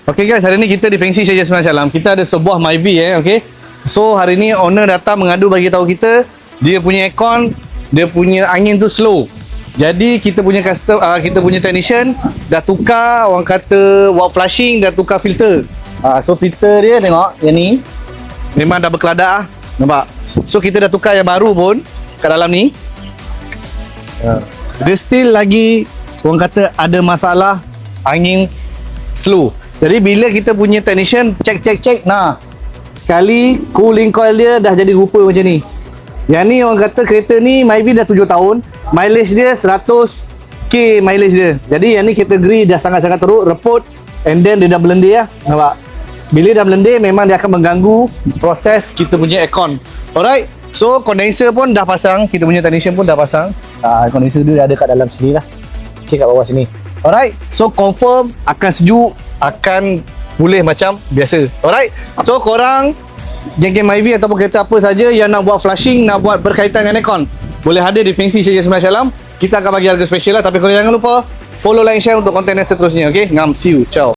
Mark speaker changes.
Speaker 1: Okay guys, hari ni kita di Fengsi Syed Jasmine Salam. Kita ada sebuah Myvi okay. So hari ni owner datang mengadu bagi tahu kita dia punya aircon, dia punya angin tu slow. Jadi kita punya kita punya technician dah tukar, orang kata wall flushing, dah tukar filter. So filter dia tengok yang ni memang dah berkeladak ah. Nampak? So kita dah tukar yang baru pun kat dalam ni. Dia still lagi orang kata ada masalah angin slow. Jadi bila kita punya technician check, nah sekali cooling coil dia dah jadi rupa macam ni. Yang ni orang kata kereta ni Myvi dah 7 tahun, mileage dia 100k mileage dia. Jadi yang ni kategori dah sangat-sangat teruk, reput, and then dia dah berlendir lah. Nampak? Bila dah berlendir memang dia akan mengganggu proses kita punya aircon. Alright, so condenser pun dah pasang, kita punya technician pun dah pasang. Condenser dia ada kat dalam sini lah. Okay, kat bawah sini. Alright, so confirm akan sejuk, akan pulih macam biasa. Alright, so korang geng-geng Myvi ataupun kereta apa saja yang nak buat flushing, nak buat berkaitan dengan aircon, boleh hadir di Fengsi Syed Jasmine Salam. Kita akan bagi harga special lah. Tapi korang jangan lupa follow, like, share untuk konten yang seterusnya. Okay, ngam, see you, ciao.